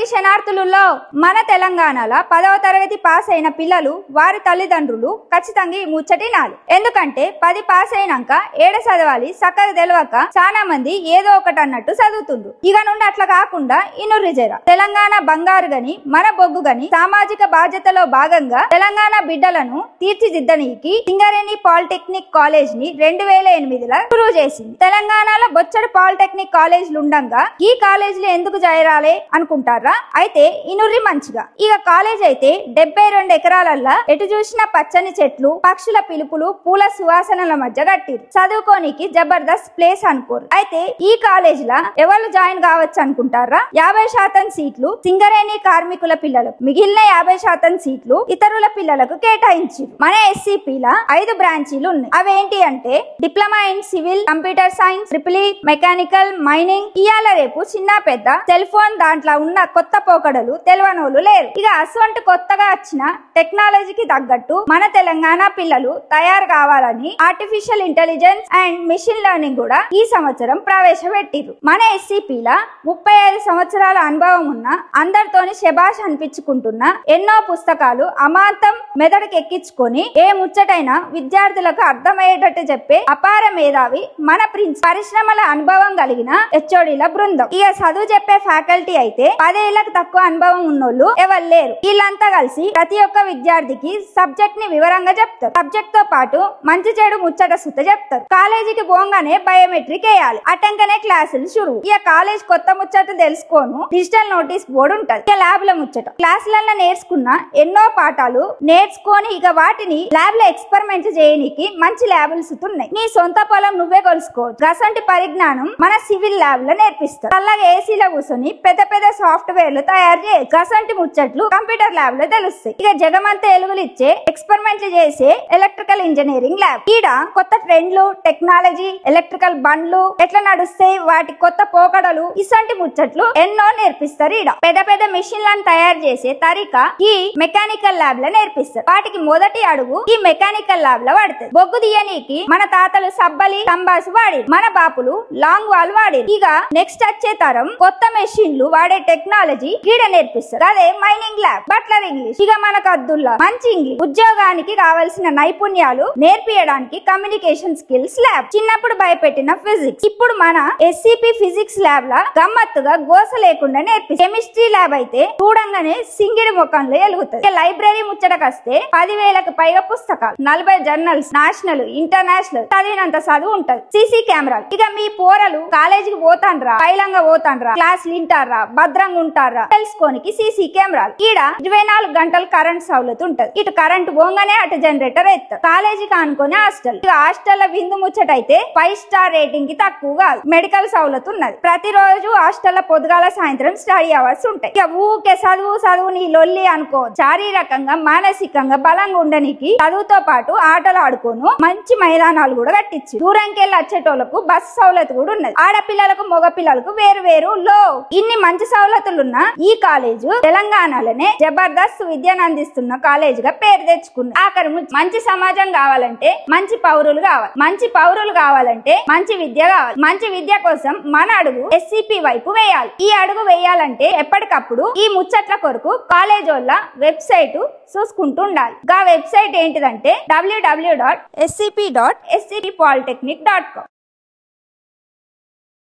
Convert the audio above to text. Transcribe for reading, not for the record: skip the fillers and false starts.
అందరికి శనార్థులలో మన తెలంగాణలో 10వ తరగతి పాస్ అయిన పిల్లలు వారి తల్లిదండ్రులు ఖచ్చితంగా ఈ ముచ్చటినాలి. ఎందుకంటే 10 పాస్ అయినాక ఏడ చదవాలి చక్కగా తెలియక చాలా మంది ఏదో ఒకటి అన్నట్టు చదువుతుండ్రు. ఇక నుండి అట్లా కాకుండా ఇనుర్రి జర తెలంగాణ బంగారు గని మన బొగ్గు గని సామాజిక బాధ్యతలో భాగంగా తెలంగాణ బిడ్డలను తీర్చిదిద్దనీకి సింగరేణి పాలిటెక్నిక్ కాలేజ్ ని 2008లో షురూ చేసింది. తెలంగాణలో బొచ్చడి పాలిటెక్నిక్ కాలేజీలు ఉండగా ఈ కాలేజీలు ఎందుకు చేరాలి అనుకుంటారా? అయితే ఇనుర్రి మంచిగా. ఇక కాలేజ్ అయితే 72 ఎకరాలల్లా ఎటు చూసిన పచ్చని చెట్లు, పక్షుల పిలుపులు, పూల సువాసనల మధ్య కట్టిరు. చదువుకోనికి జబర్దస్త్ ప్లేస్ అనుకోరు. అయితే ఈ కాలేజీలా ఎవరు జాయిన్ కావచ్చు అనుకుంటారా? 50% సీట్లు సింగరేణి కార్మికుల పిల్లలకు, మిగిలిన 50% సీట్లు ఇతరుల పిల్లలకు కేటాయించారు. మన ఎస్సీపీలా 5 బ్రాంచీలు ఉన్నాయి. అవేంటి అంటే diploma in civil, computer science, triple mechanical, mining. ఇయాల రేపు చిన్న పెద్ద సెల్ ఫోన్ దాంట్లో ఉన్న కొత్త పోకడలు తెలవనోళ్ళు లేరు. ఇక అసొంటి కొత్తగా వచ్చిన టెక్నాలజీకి తగ్గట్టు మన తెలంగాణ పిల్లలు తయారు కావాలని artificial intelligence and machine learning కూడా ఈ సంవత్సరం ప్రవేశపెట్టిరు. మన ఎస్సీపీలా 35 సంవత్సరాల అనుభవం ఉన్న అందరితోని శబాష్ అనిపించుకుంటున్న ఎన్నో పుస్తకాలు అమాంతం మెదడుకి ఎక్కించుకొని ఏ ముచ్చటైనా విద్యార్థులకు అర్థమయ్యేటట్టు చెప్పే అపార మేధావి మన ప్రిన్స్. పరిశ్రమల అనుభవం కలిగిన హెచ్ఓడీల బృందం. ఇక చదువు చెప్పే ఫ్యాకల్టీ అయితే 10 ఏళ్లకు తక్కువ అనుభవం ఉన్నోళ్ళు ఎవరు లేరు. వీళ్ళంతా కలిసి ప్రతి ఒక్క విద్యార్థికి సబ్జెక్ట్ ని వివరంగా చెప్తారు. సబ్జెక్ట్ తో పాటు మంచి చెడు ముచ్చట సుత చెప్తారు. కాలేజీకి పోగానే బయోమెట్రిక్ వేయాలి. అటంకనే క్లాసులు షురు. ఇక కాలేజ్ కొత్త ముచ్చట తెలుసుకోను డిజిటల్ నోటీస్ బోర్డు ఉంటది. ఇక ల్యాబ్ లో ముచ్చట క్లాసులలో నేర్చుకున్న ఎన్నో పాఠాలు నేర్చుకొని ఇక వాటిని ల్యాబ్ లో ఎక్స్పెరిమెంట్ చేయడానికి మంచి ల్యాబులు సుతున్నాయి. నీ సొంత పొలం నువ్వే కొలుసుకోవచ్చు. గసంటి పరిజ్ఞానం మన సివిల్ ల్యాబ్ లో నేర్పిస్తారు. అలాగే ఏసీలో కూర్చొని పెద్ద పెద్ద సాఫ్ట్వేర్లు తయారు చేయొచ్చు. గసంటి ముచ్చట్లు కంప్యూటర్ ల్యాబ్ లో తెలుస్తాయి. ఇక జగమంతా ఎలుగులు ఇచ్చే ఎక్స్పెరిమెంట్లు చేసే ఎలక్ట్రికల్ ఇంజనీరింగ్ ల్యాబ్. ఈడ కొత్త ట్రెండ్లు, టెక్నాలజీ, ఎలక్ట్రికల్ బండ్లు ఎట్లా నడుస్తాయి, వాటి కొత్త పోకడలు, ఇసంటి ముచ్చట్లు ఎన్నో నేర్పిస్తారు. ఈడ పెద్ద పెద్ద మిషన్లను తయారు చేసే తరీకా ఈ మెకానికల్ ల్యాబ్ లో నేర్పిస్తారు. వాటికి మొదటి అడుగు ఈ మెకానికల్ ల్యాబ్ లో పడుతుంది. బొగ్గు తీయనీకి మన తాతలు సబ్బలి, కంబాసు వాడి, మన బాపులు లాంగ్ వాల్ వాడి. ఇక నెక్స్ట్ వచ్చే తరం కొత్త మెషిన్లు వాడే టెక్నాలజీ ఈడ నేర్పిస్తారు. అదే మైనింగ్ ల్యాబ్. Butler English. ఇక మనకు అద్దుల్లా మంచి ఇంగ్లీష్. ఉద్యోగానికి కావలసిన నైపుణ్యాలు నేర్పియడానికి కమ్యూనికేషన్ స్కిల్స్ ల్యాబ్. చిన్నప్పుడు భయపెట్టిన ఫిజిక్స్ ఇప్పుడు మన ఎస్సీపీ ఫిజిక్స్ ల్యాబ్ లా గమ్మత్తుగా గోస లేకుండా నేర్పి. కెమిస్ట్రీ ల్యాబ్ అయితే చూడంగానే సింగిడి ముఖంలో ఎలుగుతుంది. లైబ్రరీ ముచ్చటకొస్తే 10,000కు పైగా పుస్తకాలు, 40 జర్నల్స్, నేషనల్ ఇంటర్నేషనల్ చదివినంత చదువు ఉంటది. సీసీ కెమెరాలు. ఇక మీ పోరలు కాలేజీకి పోతాండ్రా, పైలంగా పోతాండ్రా, క్లాసులు వింటారా, భద్రంగా ఉంటారా తెలుసుకోనికి సీసీ కెమెరాలు. ఈడ 24 గంటలు కరెంట్ సౌలత్ ఉంటది. ఇటు కరెంట్ పోగానే అటు జనరేటర్ ఎత్తారు. కాలేజీకి అనుకునే హాస్టల్. ఇక హాస్టల్ విందు ముచ్చటైతే 5 స్టార్ రేటింగ్ కి తక్కువ కాదు. మెడికల్ సౌలత్ ఉన్నది. ప్రతిరోజు హాస్టల్ పొద్దుగాల సాయంత్రం స్టడీ అవర్స్ ఉంటాయి. ఇక ఊకే చదువు నీ లొల్లి అనుకో. శారీరకంగా మానసికంగా బలంగా ఉండనికి చదువుతో పాటు ఆటలు ఆడుకోను మంచి మైదానాలు కూడా కట్టించి దూరంకెళ్ళి వచ్చేటోళ్లకు బస్ సౌలత్ కూడా ఉన్నది. ఆడపిల్లలకు మగ పిల్లలకు వేరు వేరు లో ఇన్ని మంచి సౌలతులున్న ఈ కాలేజ్ తెలంగాణలోనే జబర్దస్త్ విద్యను అందిస్తున్న కాలేజ్ గా పేరు తెచ్చుకుంది. ఆఖరి మంచి సమాజం కావాలంటే మంచి పౌరులు కావాలి. మంచి పౌరులు కావాలంటే మంచి విద్య కావాలి. మంచి విద్య కోసం మన అడుగు ఎస్సీపీ వైపు వేయాలి. ఈ అడుగు వేయాలంటే ఎప్పటికప్పుడు ఈ ముచ్చట్ల కొరకు కాలేజ్ వాళ్ళ వెబ్సైట్ చూసుకుంటూ ఉండాలి. ఆ వెబ్సైట్ ఏంటిదంటే www.scp.scpolytechnic.com.